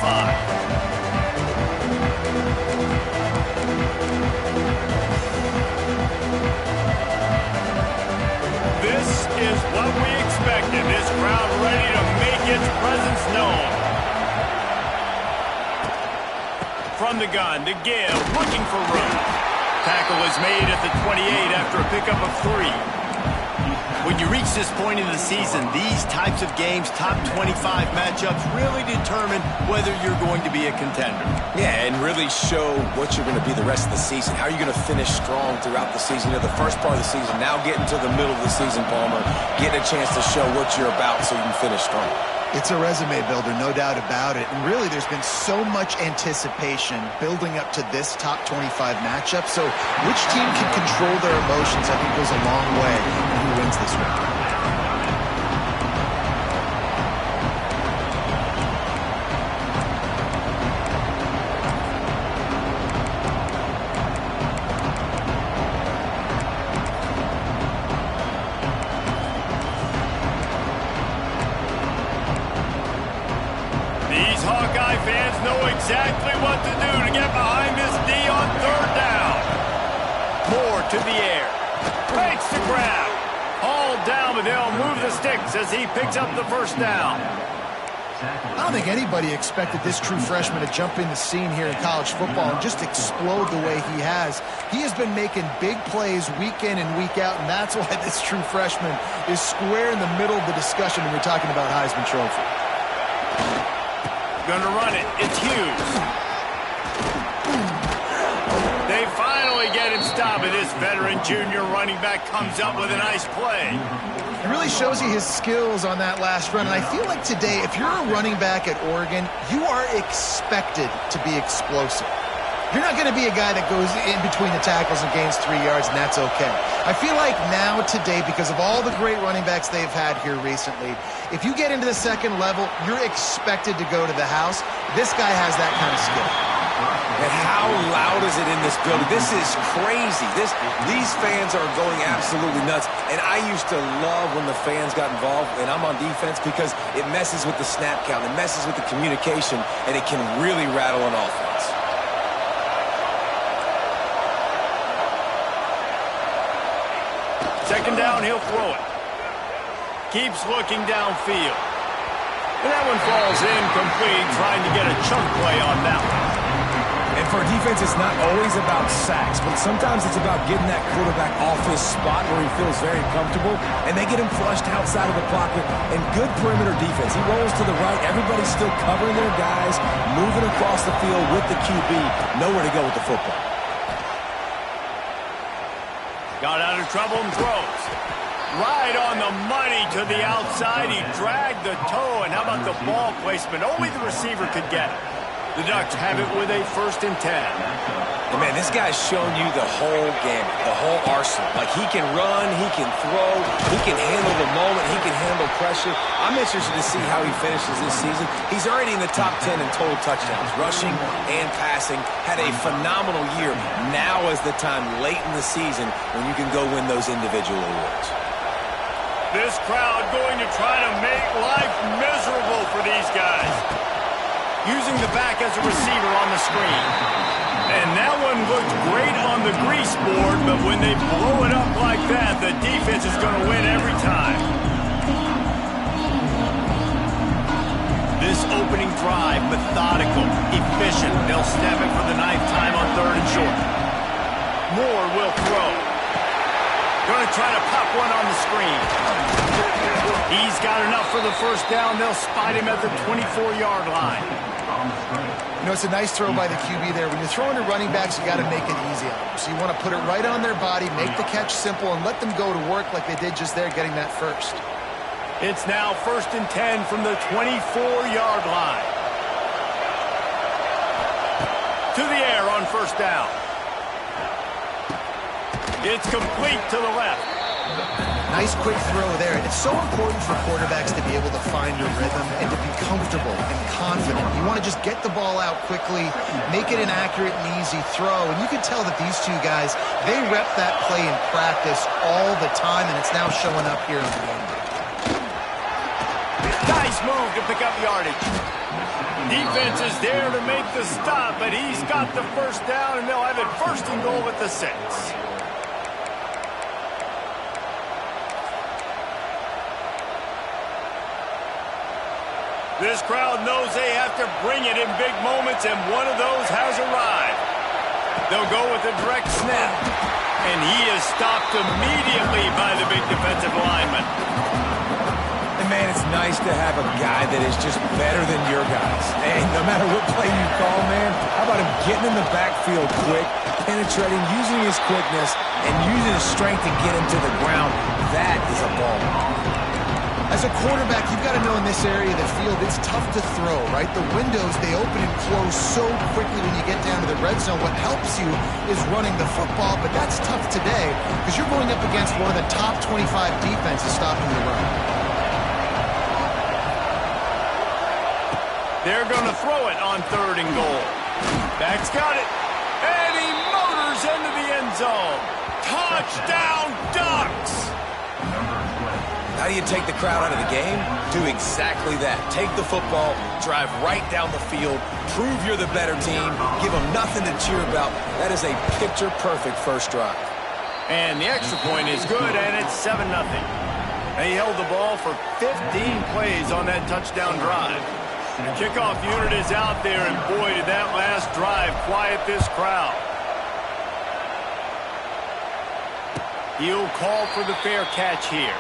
This is what we expected. This crowd ready to make its presence known. From the gun to give, looking for room. Tackle is made at the 28 after a pickup of 3. When you reach this point in the season, these types of games, top 25 matchups, really determine whether you're going to be a contender. Yeah, and really show what you're going to be the rest of the season. How are you going to finish strong throughout the season? You know, the first part of the season, now getting to the middle of the season, Palmer, getting a chance to show what you're about so you can finish strong. It's a resume builder, no doubt about it. And really, there's been so much anticipation building up to this top 25 matchup. So which team can control their emotions, I think, goes a long way in who wins this one. Exactly what to do to get behind this D on 3rd down. Moore to the air. Breaks the grab. All down, but they'll move the sticks as he picks up the 1st down. I don't think anybody expected this true freshman to jump in the scene here in college football and just explode the way he has. He has been making big plays week in and week out, and that's why this true freshman is square in the middle of the discussion when we're talking about Heisman Trophy. Going to run it. It's Hughes. They finally get him stopped, and this veteran junior running back comes up with a nice play. It really shows you his skills on that last run, and I feel like today, if you're a running back at Oregon, you are expected to be explosive. You're not going to be a guy that goes in between the tackles and gains 3 yards, and that's okay. I feel like now, today, because of all the great running backs they've had here recently, if you get into the 2nd level, you're expected to go to the house. This guy has that kind of skill. And how loud is it in this building? This is crazy. These fans are going absolutely nuts. And I used to love when the fans got involved, and I'm on defense, because it messes with the snap count, it messes with the communication, and it can really rattle an offense. Second down, he'll throw it. Keeps looking downfield. And that one falls incomplete, trying to get a chunk play on that one. And for a defense, it's not always about sacks, but sometimes it's about getting that quarterback off his spot where he feels very comfortable, and they get him flushed outside of the pocket. And good perimeter defense. He rolls to the right. Everybody's still covering their guys, moving across the field with the QB. Nowhere to go with the football. Got out of trouble and throws. Right on the money to the outside. He dragged the toe, and how about the ball placement? Only the receiver could get it. The Ducks have it with a 1st and 10. And man, this guy's shown you the whole gamut, the whole arsenal. Like, he can run, he can throw, he can handle the moment, he can handle pressure. I'm interested to see how he finishes this season. He's already in the top 10 in total touchdowns, rushing and passing. Had a phenomenal year. Now is the time late in the season when you can go win those individual awards. This crowd going to try to make life miserable for these guys. Using the back as a receiver on the screen. And that one looked great on the grease board, but when they blow it up like that, the defense is going to win every time. This opening drive, methodical, efficient. They'll snap it for the 9th time on 3rd and short. Moore will throw. Going to try to pop one on the screen. He's got enough for the 1st down. They'll spot him at the 24-yard line. You know, it's a nice throw by the QB there. When you're throwing to running backs, you got to make it easy on them. So you want to put it right on their body, make the catch simple, and let them go to work like they did just there, getting that 1st. It's now 1st and 10 from the 24-yard line. To the air on 1st down. It's complete to the left. Nice quick throw there. And it's so important for quarterbacks to be able to find a rhythm and to be comfortable and confident. You want to just get the ball out quickly, make it an accurate and easy throw. And you can tell that these two guys, they rep that play in practice all the time, and it's now showing up here in the game. Nice move to pick up yardage. Defense is there to make the stop, but he's got the first down, and they'll have it 1st and goal at the 6. This crowd knows they have to bring it in big moments, and one of those has arrived. They'll go with a direct snap, and he is stopped immediately by the big defensive lineman. And, man, it's nice to have a guy that is just better than your guys. And no matter what play you call, man, how about him getting in the backfield quick, penetrating, using his quickness, and using his strength to get him to the ground? That is a ball. As a quarterback, you've got to know in this area of the field, it's tough to throw, right? The windows, they open and close so quickly when you get down to the red zone. What helps you is running the football, but that's tough today because you're going up against one of the top 25 defenses stopping the run. They're going to throw it on 3rd and goal. Back's got it, and he motors into the end zone. Touchdown, Ducks! How do you take the crowd out of the game? Do exactly that. Take the football, drive right down the field, prove you're the better team, give them nothing to cheer about. That is a picture-perfect first drive. And the extra point is good, and it's 7-0. They held the ball for 15 plays on that touchdown drive. The kickoff unit is out there, and boy, did that last drive quiet this crowd. He'll call for the fair catch here.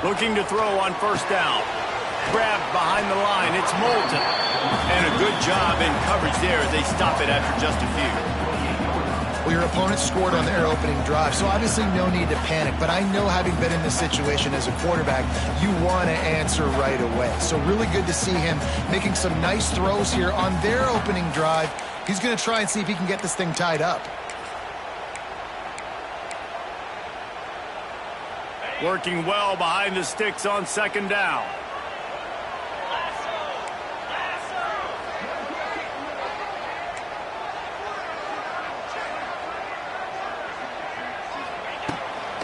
Looking to throw on 1st down. Grabbed behind the line. It's Moulton. And a good job in coverage there as they stop it after just a few. Well, your opponent scored on their opening drive, so obviously no need to panic. But I know, having been in this situation as a quarterback, you want to answer right away. So really good to see him making some nice throws here on their opening drive. He's going to try and see if he can get this thing tied up. Working well behind the sticks on 2nd down.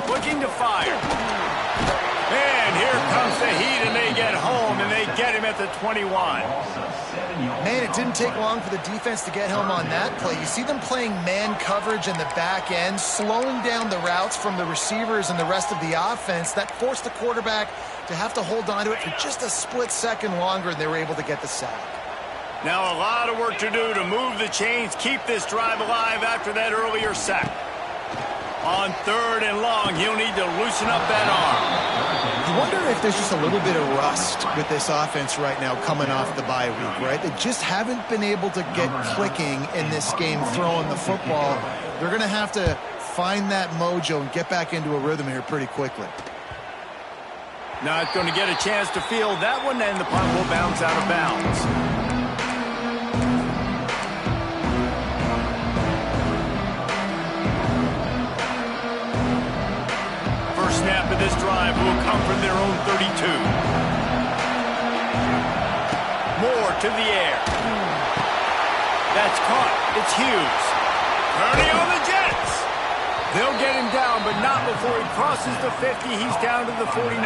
Looking to fire. And here comes the heat, and they get home, and they get him at the 21. Man, it didn't take long for the defense to get home on that play. You see them playing man coverage in the back end, slowing down the routes from the receivers and the rest of the offense. That forced the quarterback to have to hold on to it for just a split second longer, and they were able to get the sack. Now a lot of work to do to move the chains, keep this drive alive after that earlier sack. On 3rd and long, he'll need to loosen up that arm. I wonder if there's just a little bit of rust with this offense right now coming off the bye week, right? They just haven't been able to get clicking in this game throwing the football. They're going to have to find that mojo and get back into a rhythm here pretty quickly. Not going to get a chance to field that one, and the punt will bounce out of bounds. Snap of this drive will come from their own 32. Moore to the air. That's caught. It's Hughes. Purdy on the Jets. They'll get him down, but not before he crosses the 50. He's down to the 49.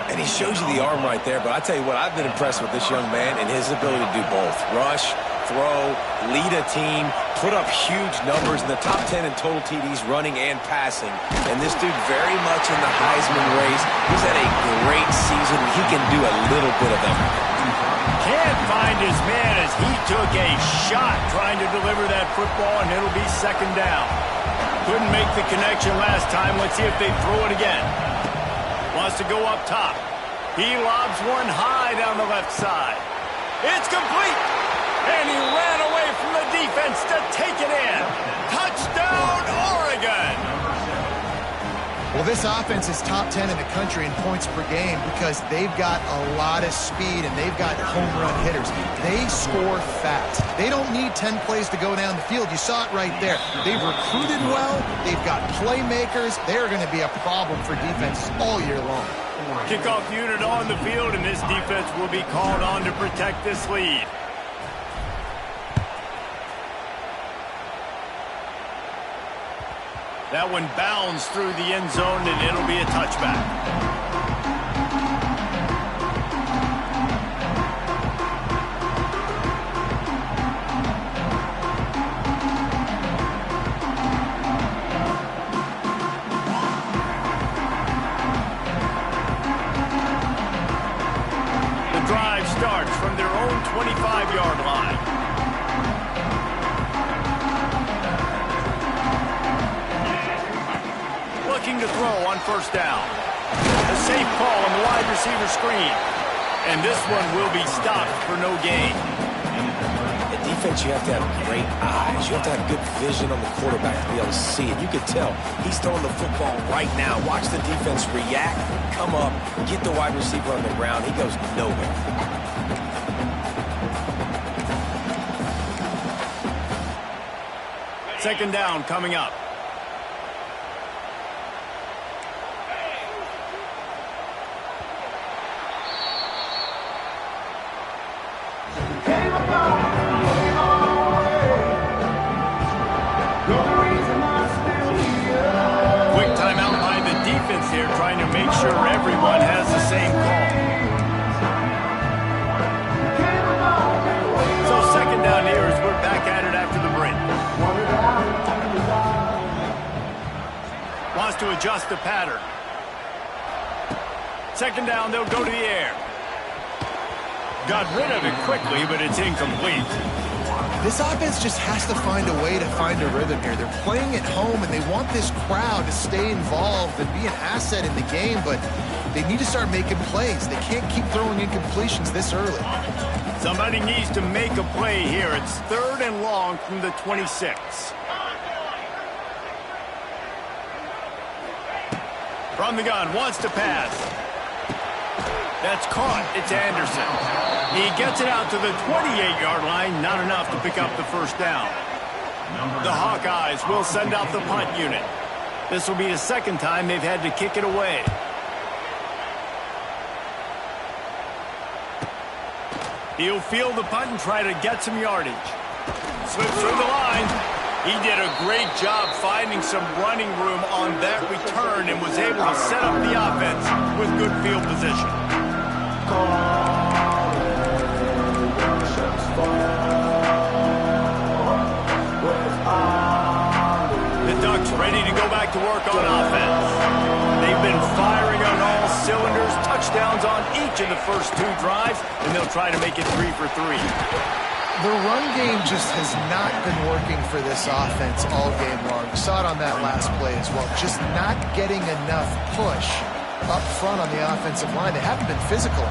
And he shows you the arm right there, but I tell you what, I've been impressed with this young man and his ability to do both. Rush, throw, lead a team, put up huge numbers in the top 10 in total TDs, running and passing. And this dude very much in the Heisman race. He's had a great season. He can do a little bit of everything. Can't find his man as he took a shot trying to deliver that football, and it'll be 2nd down. Couldn't make the connection last time. Let's see if they throw it again. Wants to go up top. He lobs one high down the left side. It's complete. And he ran away from the defense to take it in. Touchdown, Oregon. Well, Well, this offense is top 10 in the country in points per game because they've got a lot of speed and they've got home run hitters. They score fast. They don't need 10 plays to go down the field. You saw it right there. They've recruited well. They've got playmakers. They're going to be a problem for defenses all year long. Kickoff unit on the field, and this defense will be called on to protect this lead. That one bounds through the end zone, and it'll be a touchback. The drive starts from their own 25-yard line. Looking to throw on first down. A safe call on the wide receiver screen. And this one will be stopped for no gain. In defense, you have to have great eyes. You have to have good vision on the quarterback to be able to see it. You can tell he's throwing the football right now. Watch the defense react, come up, get the wide receiver on the ground. He goes nowhere. Second down coming up. Quick timeout by the defense here, trying to make sure everyone has the same call. So second down here as we're back at it after the break. Wants to adjust the pattern. Second down, they'll go to the air. Got rid of it quickly, but it's incomplete. This offense just has to find a way to find a rhythm here. They're playing at home, and they want this crowd to stay involved and be an asset in the game, but they need to start making plays. They can't keep throwing incompletions this early. Somebody needs to make a play here. It's third and long from the 26. From the gun, wants to pass. That's caught. It's Anderson. He gets it out to the 28-yard line. Not enough to pick up the first down. The Hawkeyes will send out the punt unit. This will be the second time they've had to kick it away. He'll field the punt and try to get some yardage. Slips through the line. He did a great job finding some running room on that return and was able to set up the offense with good field position. The Ducks ready to go back to work on offense. They've been firing on all cylinders, touchdowns on each of the first two drives, and they'll try to make it 3 for 3. The run game just has not been working for this offense all game long. We saw it on that last play as well. Just not getting enough push up front on the offensive line. They haven't been physical.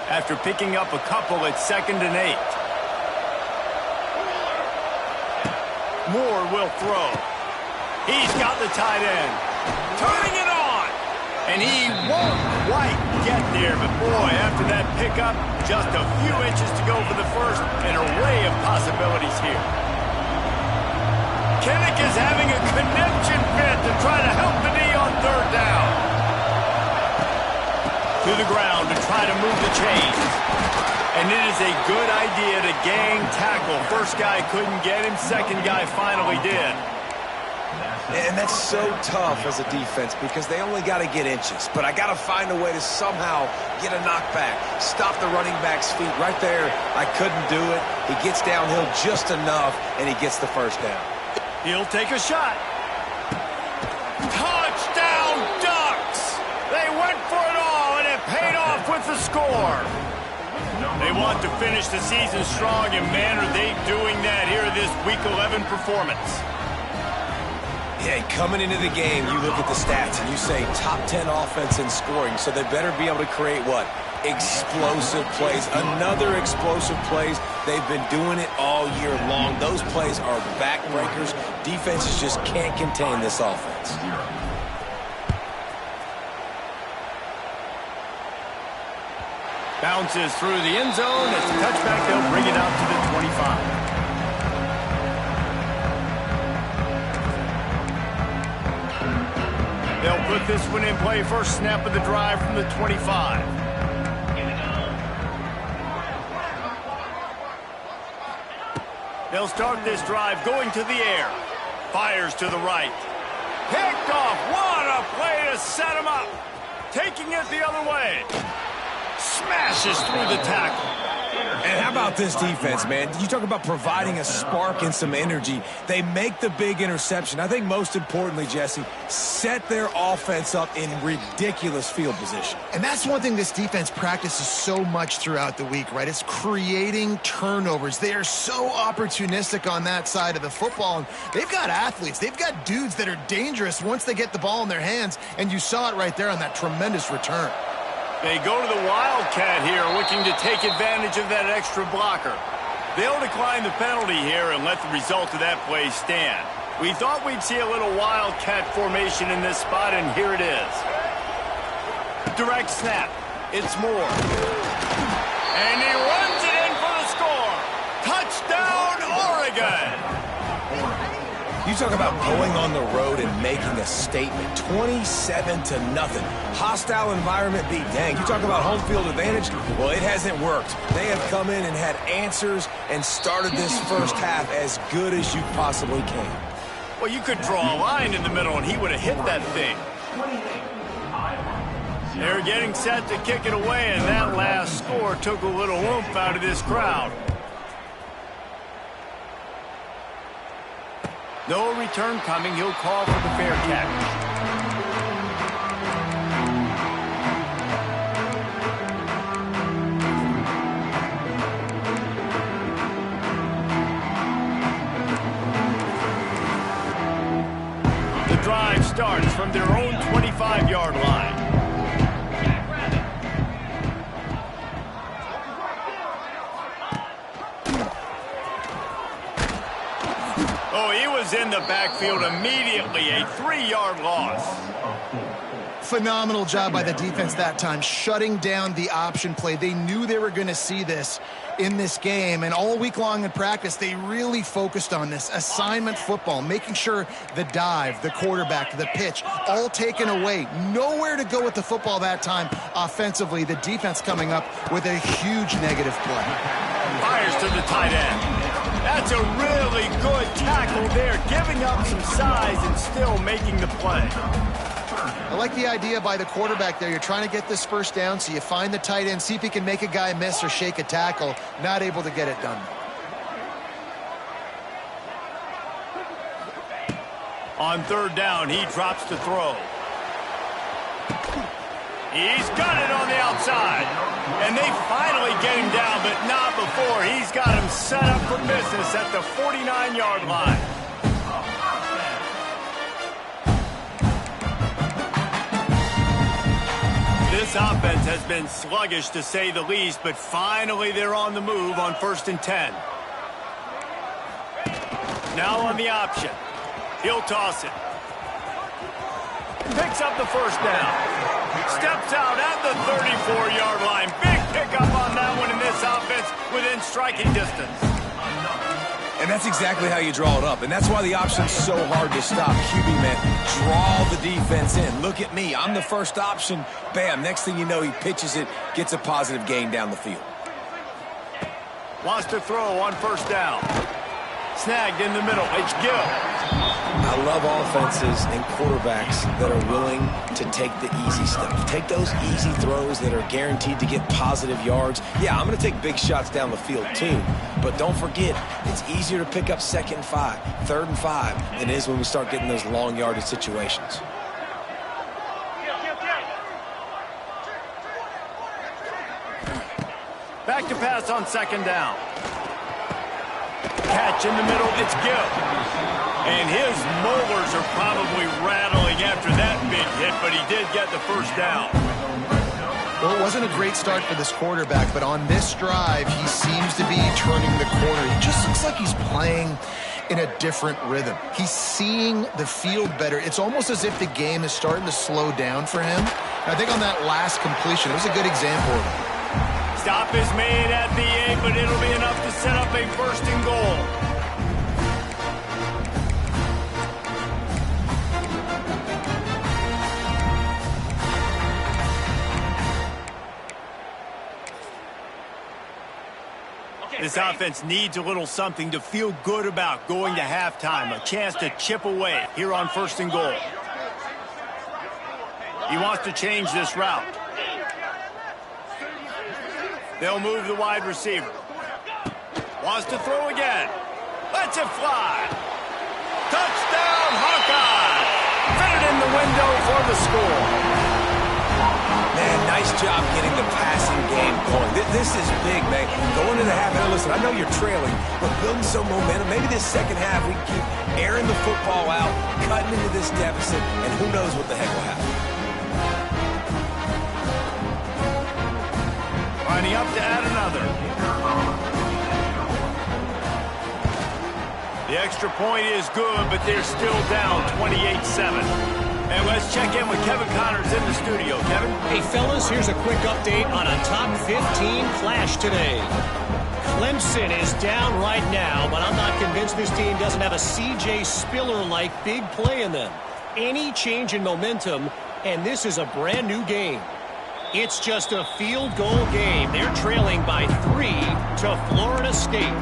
After picking up a couple, it's 2nd and 8. Moore will throw. He's got the tight end. Turning it on. And he won't quite get there. But, boy, after that pickup, just a few inches to go for the first. An array of possibilities here. Kinnick is having a connection fit to try to help the knee on third down. To the ground to try to move the chains. And it is a good idea to gang tackle. First guy couldn't get him. Second guy finally did. And that's so tough as a defense because they only got to get inches. But I got to find a way to somehow get a knockback. Stop the running back's feet right there. I couldn't do it. He gets downhill just enough, and he gets the first down. He'll take a shot. Touchdown, Ducks! They went for it all, and it paid off with the score. They want to finish the season strong, and man, are they doing that here this Week 11 performance. Yeah, coming into the game, you look at the stats, and you say top 10 offense in scoring, so they better be able to create, what, explosive plays. Another explosive plays. They've been doing it all year long. Those plays are backbreakers. Defenses just can't contain this offense. Bounces through the end zone. It's a touchback. They'll bring it out to the 25. They'll put this one in play. First snap of the drive from the 25. They'll start this drive going to the air. Fires to the right. Picked off. What a play to set him up. Taking it the other way. Smashes through the tackle. And how about this defense, man? You talk about providing a spark and some energy. They make the big interception. I think most importantly, Jesse, set their offense up in ridiculous field position. And that's one thing this defense practices so much throughout the week, right? It's creating turnovers. They are so opportunistic on that side of the football. And they've got athletes. They've got dudes that are dangerous once they get the ball in their hands. And you saw it right there on that tremendous return. They go to the Wildcat here, looking to take advantage of that extra blocker. They'll decline the penalty here and let the result of that play stand. We thought we'd see a little Wildcat formation in this spot, and here it is. Direct snap. It's Moore. And he runs it in for the score. Touchdown, Oregon! You talk about going on the road and making a statement. 27-0. Hostile environment beat. Dang, you talk about home field advantage. Well, it hasn't worked. They have come in and had answers and started this first half as good as you possibly can. Well, you could draw a line in the middle, and he would have hit that thing. They're getting set to kick it away, and that last score took a little oomph out of this crowd. No return coming. He'll call for the fair catch. The drive starts from their own 25-yard line. Oh, he was in the backfield immediately. A 3-yard loss. Phenomenal job by the defense that time, shutting down the option play. They knew they were going to see this in this game, and all week long in practice, they really focused on this assignment football, making sure the dive, the quarterback, the pitch, all taken away. Nowhere to go with the football that time offensively. The defense coming up with a huge negative play. Fires to the tight end. That's a really good tackle there, giving up some size and still making the play. I like the idea by the quarterback there. You're trying to get this first down, so you find the tight end, see if he can make a guy miss or shake a tackle. Not able to get it done. On third down, he drops to throw. He's got it on the outside. And they finally get him down, but not before. He's got him set up for business at the 49-yard line. This offense has been sluggish, to say the least, but finally they're on the move on 1st and 10. Now on the option. He'll toss it. Picks up the first down. Steps out at the 34-yard line. Big pickup on that one in this offense within striking distance. And that's exactly how you draw it up. And that's why the option's so hard to stop. QB, man, draw the defense in. Look at me. I'm the first option. Bam. Next thing you know, he pitches it, gets a positive gain down the field. Wants to throw on first down. Snagged in the middle. It's Gill. I love offenses and quarterbacks that are willing to take the easy stuff. Take those easy throws that are guaranteed to get positive yards. Yeah, I'm going to take big shots down the field too. But don't forget, it's easier to pick up 2nd and 5, 3rd and 5 than it is when we start getting those long yardage situations. Back to pass on 2nd down. Catch in the middle. It's Gill. And his molars are probably rattling after that big hit, but he did get the first down. Well, it wasn't a great start for this quarterback, but on this drive, he seems to be turning the corner. He just looks like he's playing in a different rhythm. He's seeing the field better. It's almost as if the game is starting to slow down for him. And I think on that last completion, it was a good example of it. Stop is made at the 8, but it'll be enough to set up a first and goal. This offense needs a little something to feel good about going to halftime. A chance to chip away here on first and goal. He wants to change this route. They'll move the wide receiver. Wants to throw again. Lets it fly. Touchdown, Hawkeye! Fit it in the window for the score. Man, nice job getting the passing game going. This is big, man. Going to the half, and listen, I know you're trailing, but building some momentum. Maybe this second half we keep airing the football out, cutting into this deficit, and who knows what the heck will happen. Lining up to add another. The extra point is good, but they're still down 28-7. And let's check in with Kevin Connors in the studio. Kevin? Hey, fellas, here's a quick update on a top 15 clash today. Clemson is down right now, but I'm not convinced this team doesn't have a C.J. Spiller-like big play in them. Any change in momentum, and this is a brand new game. It's just a field goal game. They're trailing by 3 to Florida State.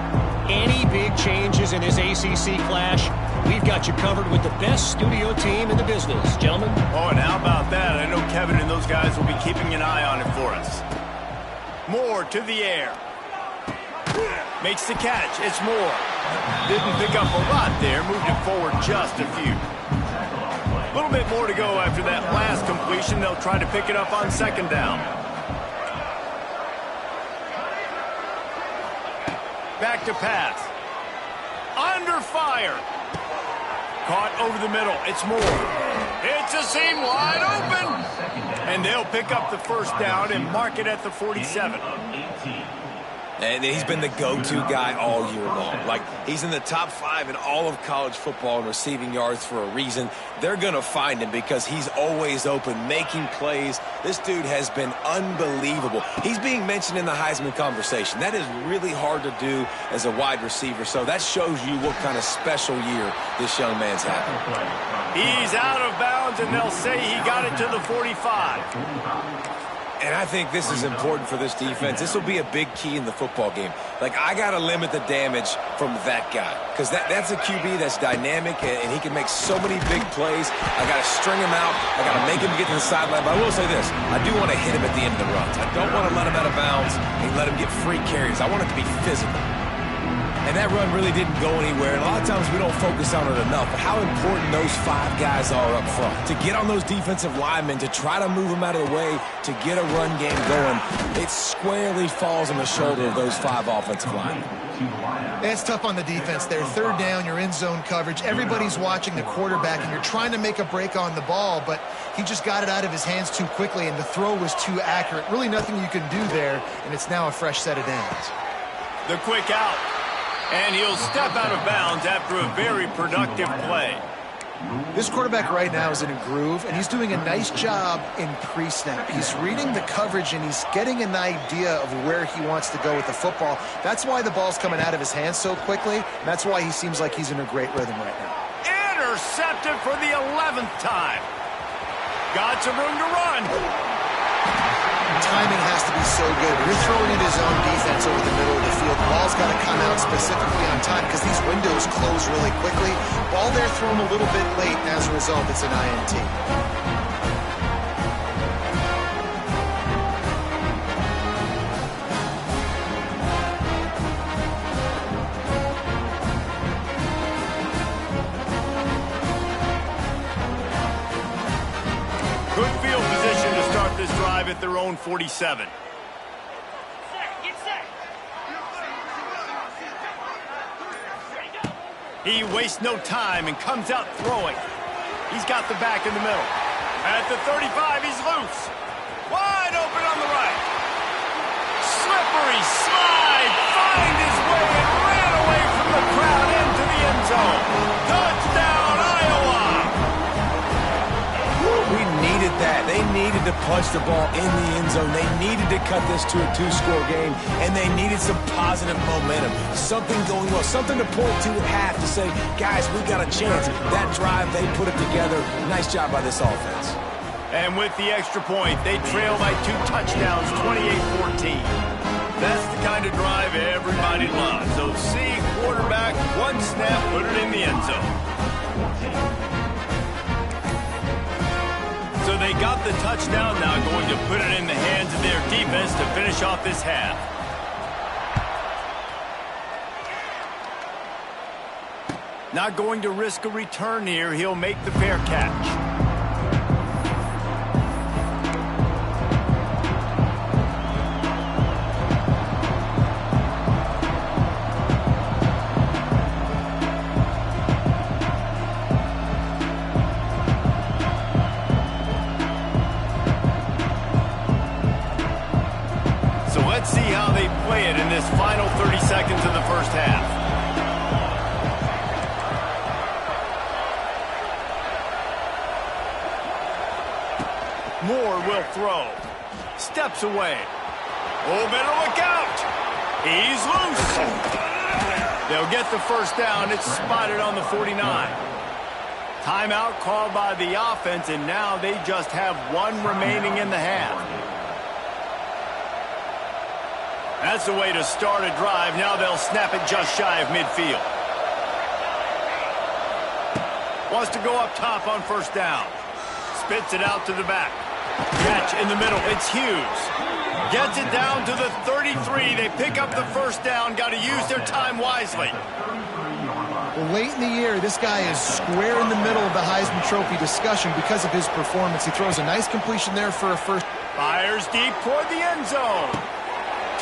Any big changes in this ACC clash, we've got you covered with the best studio team in the business, gentlemen. Oh, and how about that? I know Kevin and those guys will be keeping an eye on it for us. Moore to the air. Makes the catch. It's Moore. Didn't pick up a lot there. Moved it forward just a few. A little bit more to go after that last completion. They'll try to pick it up on second down. Back to pass. Under fire. Caught over the middle. It's Moore. It's a seam wide open. And they'll pick up the first down and mark it at the 47. And he's been the go-to guy all year long. Like, he's in the top 5 in all of college football in receiving yards for a reason. They're going to find him because he's always open, making plays. This dude has been unbelievable. He's being mentioned in the Heisman conversation. That is really hard to do as a wide receiver. So that shows you what kind of special year this young man's having. He's out of bounds, and they'll say he got it to the 45. And I think this is important for this defense. This will be a big key in the football game. Like, I got to limit the damage from that guy because that's a QB that's dynamic, and he can make so many big plays. I got to string him out. I got to make him get to the sideline. But I will say this. I do want to hit him at the end of the runs. I don't want to let him out of bounds and let him get free carries. I want it to be physical. And that run really didn't go anywhere. And a lot of times we don't focus on it enough. But how important those 5 guys are up front. To get on those defensive linemen, to try to move them out of the way, to get a run game going, it squarely falls on the shoulder of those 5 offensive linemen. It's tough on the defense there. Third down, you're in zone coverage. Everybody's watching the quarterback, and you're trying to make a break on the ball, but he just got it out of his hands too quickly, and the throw was too accurate. Really nothing you can do there, and it's now a fresh set of downs. The quick out. And he'll step out of bounds after a very productive play. This quarterback right now is in a groove, and he's doing a nice job in pre-snap. He's reading the coverage, and he's getting an idea of where he wants to go with the football. That's why the ball's coming out of his hands so quickly, and that's why he seems like he's in a great rhythm right now. Intercepted for the 11th time. Got some room to run. Timing has to be so good. You're throwing into zone defense over the middle of the field. The ball's got to come out specifically on time because these windows close really quickly. Ball there thrown a little bit late, and as a result, it's an INT. Good field position to start this drive at their own 47. He wastes no time and comes out throwing. He's got the back in the middle. At the 35, he's loose. Wide open on the needed to punch the ball in the end zone. They needed to cut this to a 2-score game, and they needed some positive momentum. Something going well, something to point to at half to say, guys, we got a chance. That drive, they put it together. Nice job by this offense. And with the extra point, they trail by 2 touchdowns, 28-14. That's the kind of drive everybody loves. So see, quarterback, one snap, put it in the end zone. So they got the touchdown, now going to put it in the hands of their defense to finish off this half. Not going to risk a return here. He'll make the fair catch. Let's see how they play it in this final 30 seconds of the first half. Moore will throw. Steps away. Oh, better look out. He's loose. They'll get the first down. It's spotted on the 49. Timeout called by the offense, and now they just have 1 remaining in the half. That's the way to start a drive. Now they'll snap it just shy of midfield. Wants to go up top on first down. Spits it out to the back. Catch in the middle. It's Hughes. Gets it down to the 33. They pick up the first down. Got to use their time wisely. Well, late in the year, this guy is square in the middle of the Heisman Trophy discussion because of his performance. He throws a nice completion there for a first. Fires deep toward the end zone.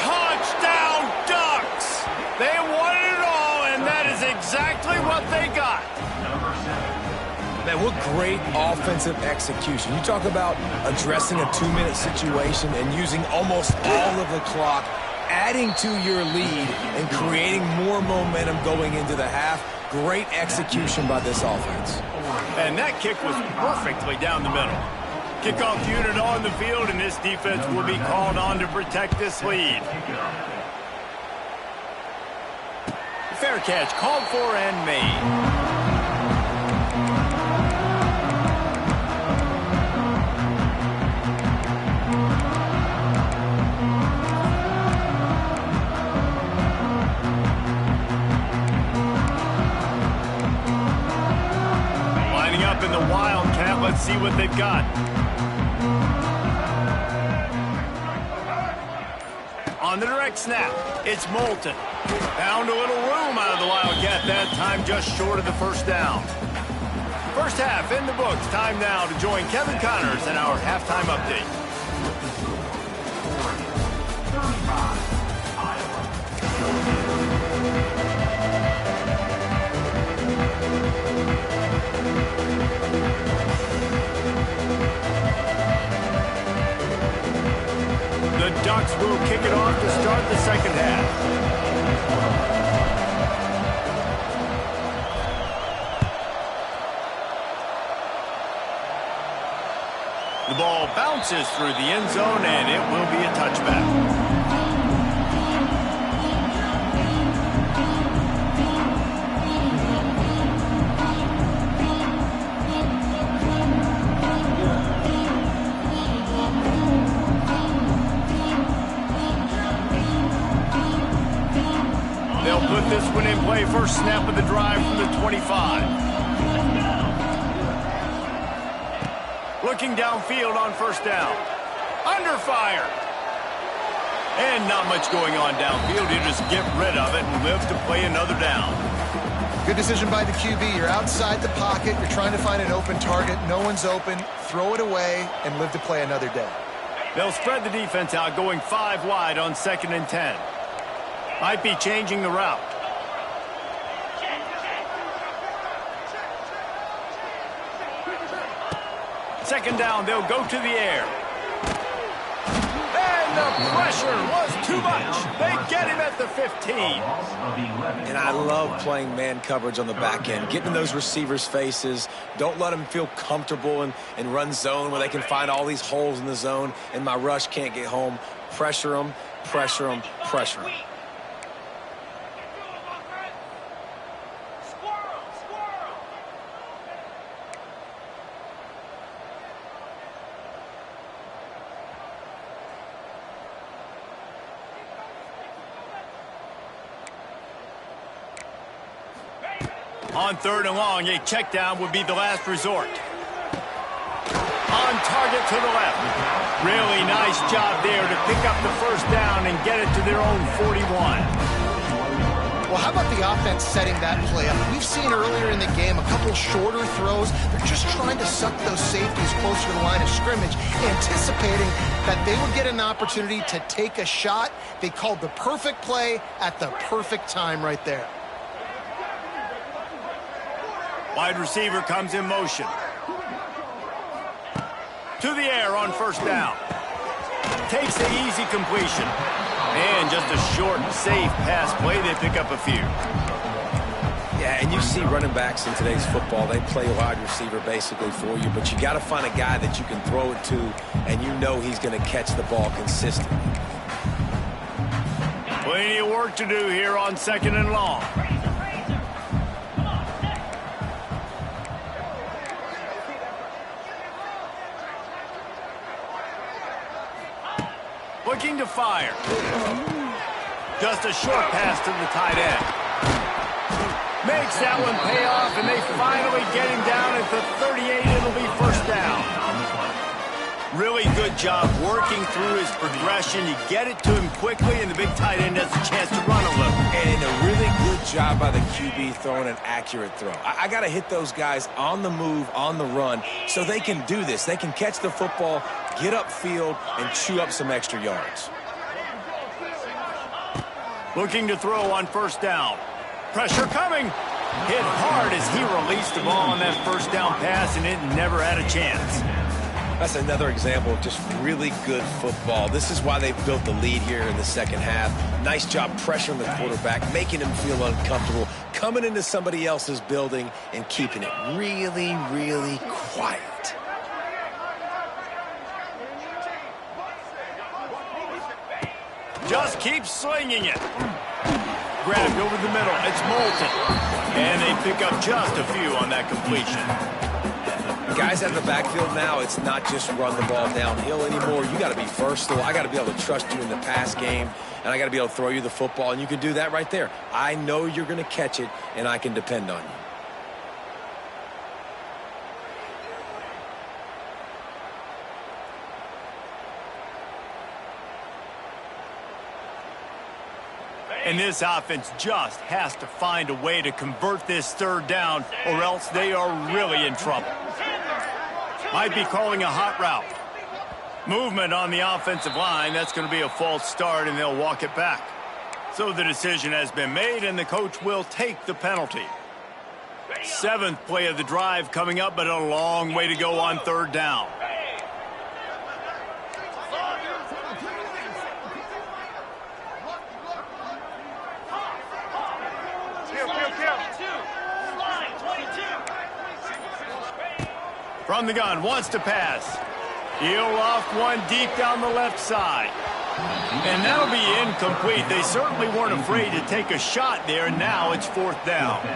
Touchdown Ducks! They wanted it all, and that is exactly what they got. Man, what great offensive execution. You talk about addressing a 2-minute situation and using almost all of the clock, adding to your lead and creating more momentum going into the half. Great execution by this offense. And that kick was perfectly down the middle. Kickoff unit on the field, and this defense will be called on to protect this lead. Fair catch called for and made. Lining up in the Wildcat, let's see what they've got. On the direct snap, it's Moulton. Found a little room out of the Wildcat that time, just short of the first down. First half in the books. Time now to join Kevin Connors in our halftime update. The Ducks will kick it off to start the second half. The ball bounces through the end zone, and it will be a touchback. They'll put this one in play. First snap of the drive from the 25. Looking downfield on first down. Under fire. And not much going on downfield. You just get rid of it and live to play another down. Good decision by the QB. You're outside the pocket. You're trying to find an open target. No one's open. Throw it away and live to play another day. They'll spread the defense out, going 5 wide on 2nd and 10. Might be changing the route. Second down, they'll go to the air. And the pressure was too too much. They get him at the 15. And I love playing man coverage on the back end, getting in those receivers' faces. Don't let them feel comfortable and run zone where they can find all these holes in the zone and my rush can't get home. Pressure them, pressure them, pressure them. On 3rd and long, a check down would be the last resort. On target to the left. Really nice job there to pick up the first down and get it to their own 41. Well, how about the offense setting that play up? We've seen earlier in the game a couple shorter throws. They're just trying to suck those safeties closer to the line of scrimmage, anticipating that they would get an opportunity to take a shot. They called the perfect play at the perfect time right there. Wide receiver comes in motion. To the air on 1st down. Takes the easy completion. And just a short, safe pass play. They pick up a few. Yeah, and you see running backs in today's football, they play wide receiver basically for you, but you got to find a guy that you can throw it to, and you know he's going to catch the ball consistently. Plenty of work to do here on 2nd and long. Looking to fire. Just a short pass to the tight end. Makes that one pay off, and they finally get him down at the 38. It'll be 1st down. Really good job working through his progression. You get it to him quickly, and the big tight end has a chance to run a little. And a really good job by the QB throwing an accurate throw. I got to hit those guys on the move, on the run, so they can do this. They can catch the football, get upfield, and chew up some extra yards. Looking to throw on 1st down. Pressure coming. Hit hard as he released the ball on that 1st down pass, and it never had a chance. That's another example of just really good football. This is why they've built the lead here in the 2nd half. Nice job pressuring the quarterback, making him feel uncomfortable, coming into somebody else's building and keeping it really, really quiet. Just keep slinging it. Grabbed over the middle. It's Moulton. And they pick up just a few on that completion. Guys out of the backfield now, it's not just run the ball downhill anymore. You got to be versatile. I got to be able to trust you in the pass game, and I got to be able to throw you the football, and you can do that right there. I know you're going to catch it, and I can depend on you. And this offense just has to find a way to convert this 3rd down, or else they are really in trouble. Might be calling a hot route. Movement on the offensive line. That's going to be a false start, and they'll walk it back. So the decision has been made, and the coach will take the penalty. 7th play of the drive coming up, but a long way to go on 3rd down. From the gun, wants to pass. He'll loft one deep down the left side. And that'll be incomplete. They certainly weren't afraid to take a shot there, and now it's 4th down.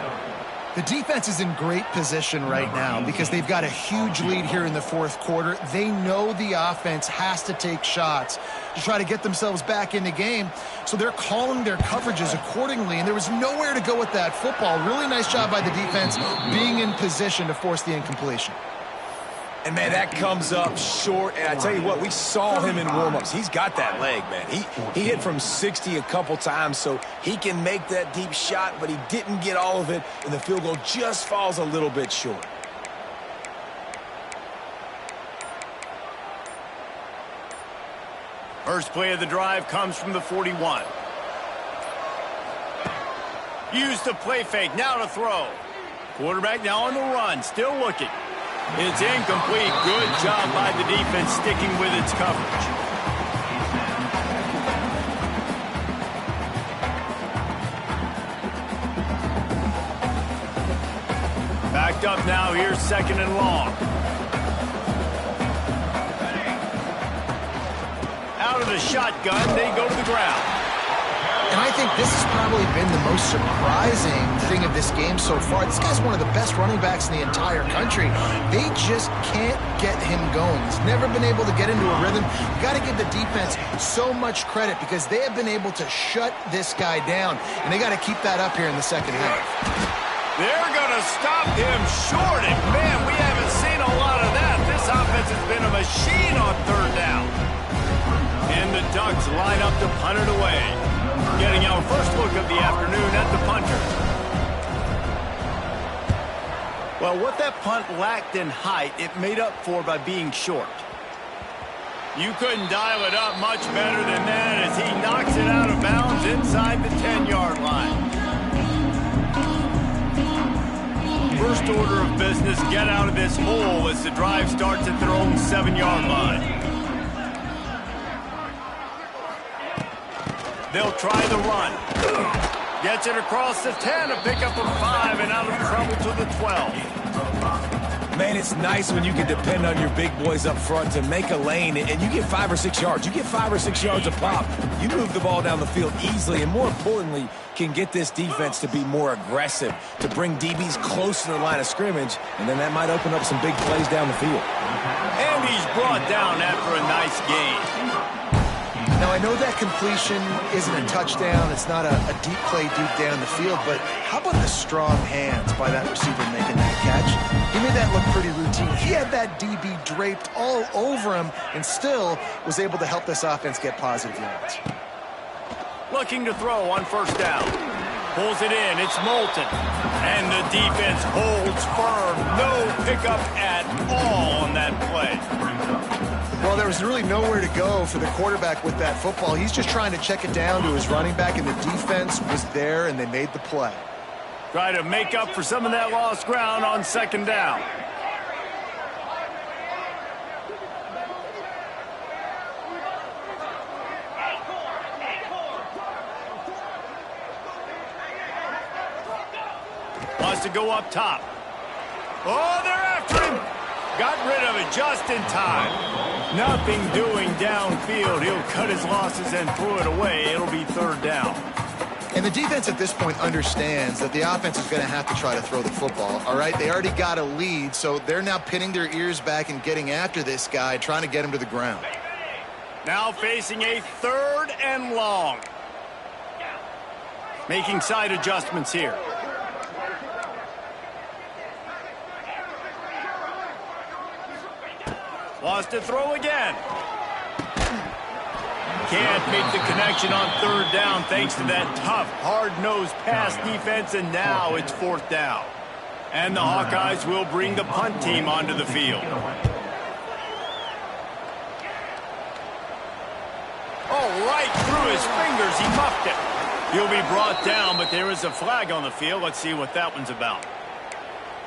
The defense is in great position right now because they've got a huge lead here in the 4th quarter. They know the offense has to take shots to try to get themselves back in the game, so they're calling their coverages accordingly, and there was nowhere to go with that football. Really nice job by the defense being in position to force the incompletion. And, man, that comes up short. And I tell you what, we saw him in warm-ups. He's got that leg, man. He hit from 60 a couple times, so he can make that deep shot, but he didn't get all of it, and the field goal just falls a little bit short. First play of the drive comes from the 41. Used the play fake, now to throw. Quarterback now on the run, still looking. It's incomplete. Good job by the defense sticking with its coverage. now. Here's 2nd and long. Out of the shotgun, they go to the ground. And I think this has probably been the most surprising thing of this game so far. This guy's one of the best running backs in the entire country. They just can't get him going. He's never been able to get into a rhythm. You got to give the defense so much credit because they have been able to shut this guy down, and they got to keep that up here in the second half. They're going to stop him short, and man, we haven't seen a lot of that. This offense has been a machine on 3rd down. And the Ducks line up to punt it away. Getting our first look of the afternoon at the punter. Well, what that punt lacked in height, it made up for by being short. You couldn't dial it up much better than that as he knocks it out of bounds inside the 10-yard line. First order of business, get out of this hole as the drive starts at their own 7-yard line. They'll try the run. Gets it across the 10, a pickup of 5, and out of trouble to the 12. Man, it's nice when you can depend on your big boys up front to make a lane, and you get 5 or 6 yards. You get 5 or 6 yards a pop. You move the ball down the field easily, and more importantly, can get this defense to be more aggressive, to bring DBs close to the line of scrimmage, and then that might open up some big plays down the field. And he's brought down after a nice gain. Now, I know that completion isn't a touchdown. It's not a deep play deep down the field, but how about the strong hands by that receiver making that catch? He made that look pretty routine. He had that DB draped all over him and still was able to help this offense get positive yards. Looking to throw on 1st down. Pulls it in. It's Moulton. And the defense holds firm. No pickup at all on that play. Well, there was really nowhere to go for the quarterback with that football. He's just trying to check it down to his running back, and the defense was there, and they made the play. Try to make up for some of that lost ground on 2nd down. Wants to go up top. Oh, they're after him. Got rid of it just in time. Nothing doing downfield. He'll cut his losses and throw it away. It'll be 3rd down. And the defense at this point understands that the offense is going to have to try to throw the football, all right? They already got a lead, so they're now pinning their ears back and getting after this guy, trying to get him to the ground. Now facing a 3rd and long. Making side adjustments here. Wants to throw again. Can't make the connection on 3rd down thanks to that tough, hard-nosed pass defense, and now it's 4th down. And the Hawkeyes will bring the punt team onto the field. Oh, right through his fingers. He muffed it. He'll be brought down, but there is a flag on the field. Let's see what that one's about.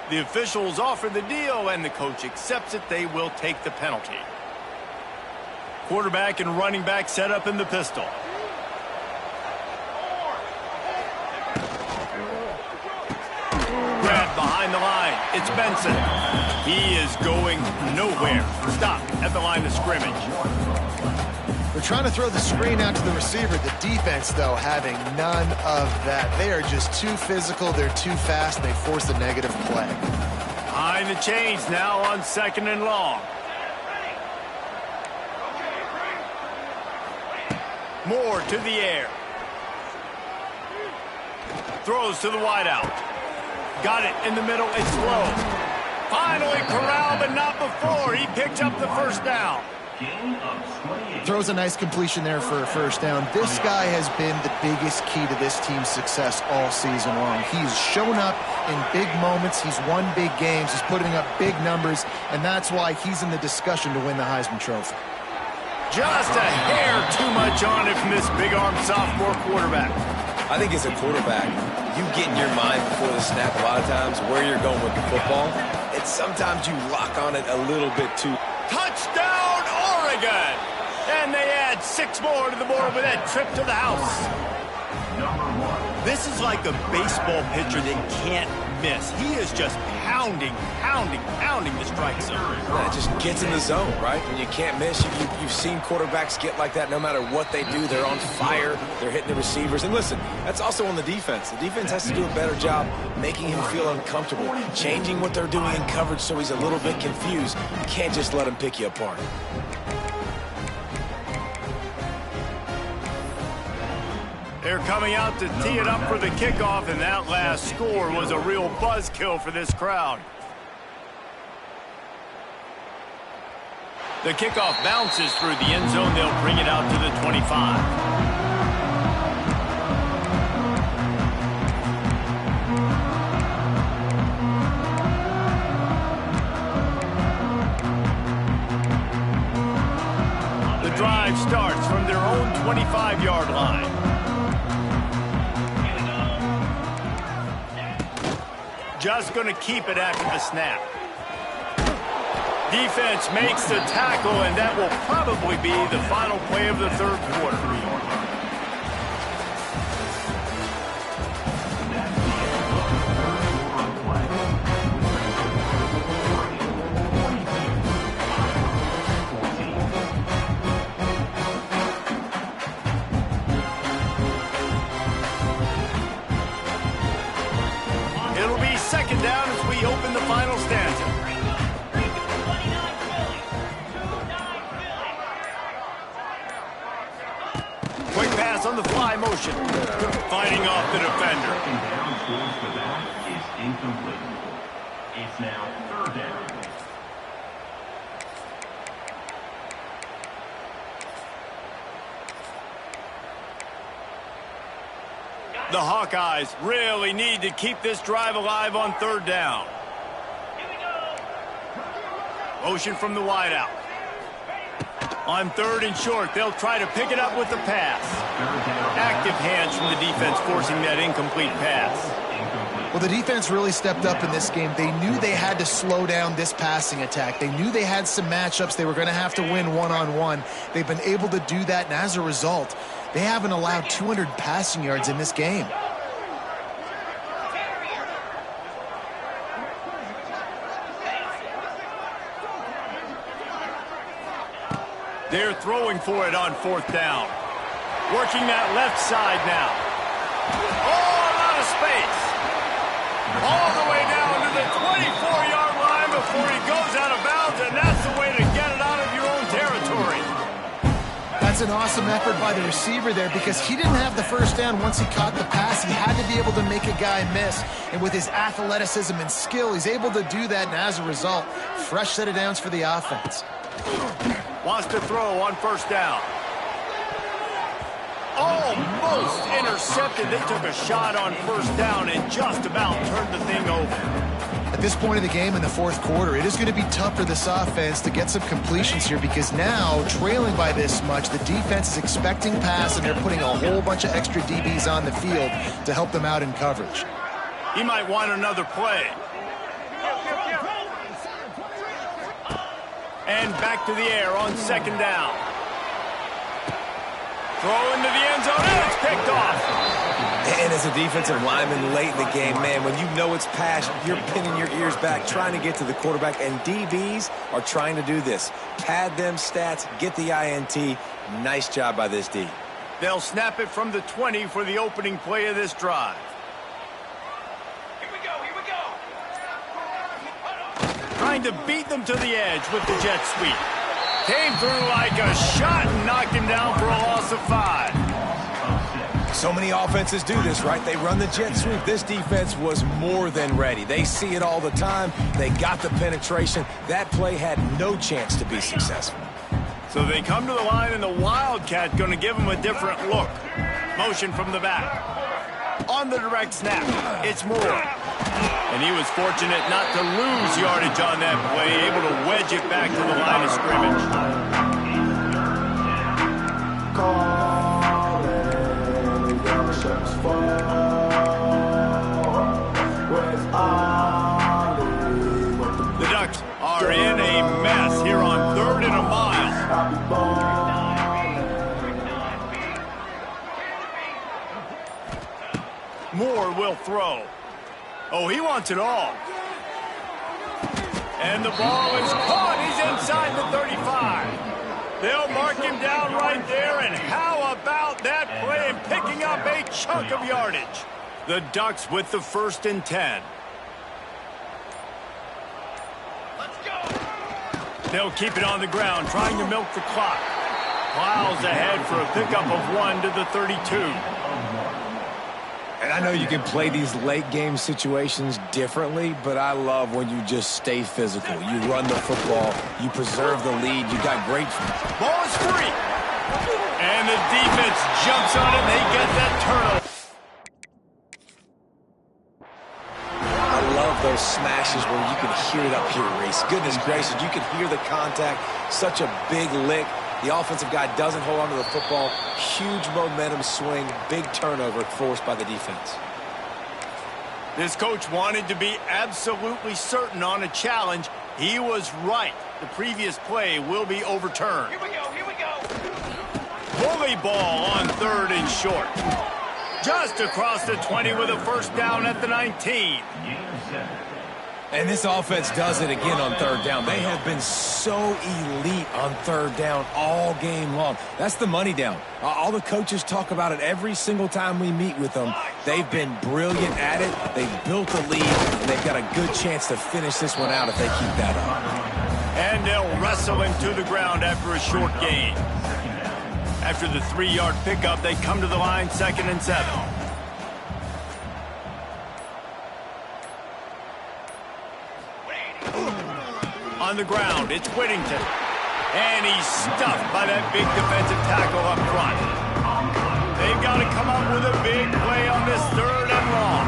The officials offer the deal, and the coach accepts it. They will take the penalty. Quarterback and running back set up in the pistol. Grabbed behind the line. It's Benson. He is going nowhere. Stop at the line of scrimmage. They're trying to throw the screen out to the receiver. The defense, though, having none of that. They are just too physical. They're too fast. And they force a negative play. Behind the chains now on 2nd and long. Moore to the air. Throws to the wideout. Got it in the middle. It's low. Finally corralled, but not before. He picked up the 1st down. Throws a nice completion there for a 1st down. This guy has been the biggest key to this team's success all season long. He's shown up in big moments. He's won big games. He's putting up big numbers, and that's why he's in the discussion to win the Heisman Trophy. Just a hair too much on it from this big-armed sophomore quarterback. I think as a quarterback, you get in your mind before the snap a lot of times where you're going with the football, and sometimes you lock on it a little bit too. Touchdown, Oregon! And they add 6 more to the board with that trip to the house. This is like a baseball pitcher that can't miss. He is just pounding the strike zone. Yeah, it just gets in the zone, right? When you can't miss, you've seen quarterbacks get like that no matter what they do. They're on fire. They're hitting the receivers. And listen, that's also on the defense. The defense has to do a better job making him feel uncomfortable, changing what they're doing in coverage so he's a little bit confused. You can't just let him pick you apart. They're coming out to tee it up for the kickoff, and that last score was a real buzzkill for this crowd. The kickoff bounces through the end zone. They'll bring it out to the 25. The drive starts from their own 25-yard line. Just going to keep it after the snap. Defense makes the tackle, and that will probably be the final play of the third quarter. It'll be second down as we open the final stanza. Quick pass on the fly motion. Fighting off the defender. Second down scores for that is incomplete. It's now third down. The Hawkeyes really need to keep this drive alive on third down. Motion from the wideout. On third and short, they'll try to pick it up with the pass. Active hands from the defense forcing that incomplete pass. Well, the defense really stepped up in this game. They knew they had to slow down this passing attack. They knew they had some matchups they were going to have to win one-on-one. They've been able to do that, and as a result, they haven't allowed 200 passing yards in this game. They're throwing for it on fourth down. Working that left side now. Oh, a lot of space. All the way down to the 24-yard line before he goes out of bounds, and that's the way to get it out of your own territory. That's an awesome effort by the receiver there because he didn't have the first down once he caught the pass. He had to be able to make a guy miss. And with his athleticism and skill, he's able to do that. And as a result, fresh set of downs for the offense. Wants to throw on first down. Almost intercepted. They took a shot on first down and just about turned the thing over. At this point of the game in the fourth quarter, it is going to be tough for this offense to get some completions here because now, trailing by this much, the defense is expecting pass and they're putting a whole bunch of extra DBs on the field to help them out in coverage. He might want another play. And back to the air on second down. Throw into the end zone, and it's picked off. And as a defensive lineman late in the game, man, when you know it's pass, you're pinning your ears back, trying to get to the quarterback, and DBs are trying to do this. Pad them stats, get the INT. Nice job by this D. They'll snap it from the 20 for the opening play of this drive. Trying to beat them to the edge with the jet sweep. Came through like a shot and knocked him down for a loss of 5. So many offenses do this, right? They run the jet sweep. This defense was more than ready. They see it all the time. They got the penetration. That play had no chance to be successful. So they come to the line, and the Wildcat going to give them a different look. Motion from the back. On the direct snap, it's Moore. And he was fortunate not to lose yardage on that play, able to wedge it back to the line of scrimmage. The Ducks are in a mess here on 3rd and a mile. Moore will throw. Oh, he wants it all. And the ball is caught. He's inside the 35. They'll mark him down right there. And how about that play and picking up a chunk of yardage? The Ducks with the 1st and 10. Let's go. They'll keep it on the ground, trying to milk the clock. Plows ahead for a pickup of 1 to the 32. And I know you can play these late game situations differently, but I love when you just stay physical. You run the football, you preserve the lead, you got great... Ball is free. And the defense jumps on it, and they get that turnover. I love those smashes where you can hear it up here, Reese. Goodness gracious, you can hear the contact, such a big lick. The offensive guy doesn't hold on to the football. Huge momentum swing, big turnover forced by the defense. This coach wanted to be absolutely certain on a challenge. He was right. The previous play will be overturned. Here we go, here we go. Bully ball on 3rd and short. Just across the 20 with a 1st down at the 19. And this offense does it again on 3rd down. They have been so elite on 3rd down all game long. That's the money down. All the coaches talk about it every single time we meet with them. They've been brilliant at it. They've built a lead, and they've got a good chance to finish this one out if they keep that up. And they'll wrestle him to the ground after a short gain. After the 3-yard pickup, they come to the line 2nd and 7. On the ground, it's Whittington. And he's stuffed by that big defensive tackle up front. They've got to come up with a big play on this 3rd and long.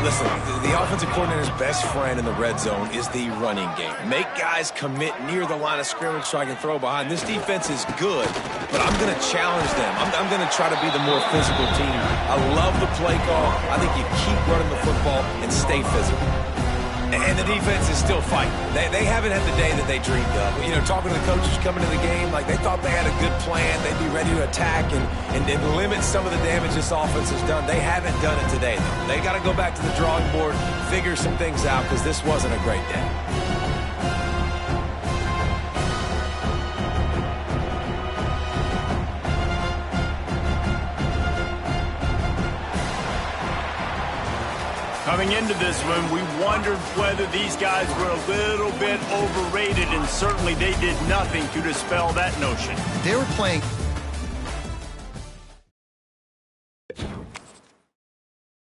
Listen, the offensive coordinator's best friend in the red zone is the running game. Make guys commit near the line of scrimmage so I can throw behind. This defense is good, but I'm going to challenge them. I'm going to try to be the more physical team. I love the play call. I think you keep running the football and stay physical. And the defense is still fighting. They haven't had the day that they dreamed of. You know, talking to the coaches coming to the game, like they thought they had a good plan. They'd be ready to attack and limit some of the damage this offense has done. They haven't done it today, though. They got to go back to the drawing board, figure some things out, because this wasn't a great day. Coming into this one, we wondered whether these guys were a little bit overrated, and certainly they did nothing to dispel that notion. They were playing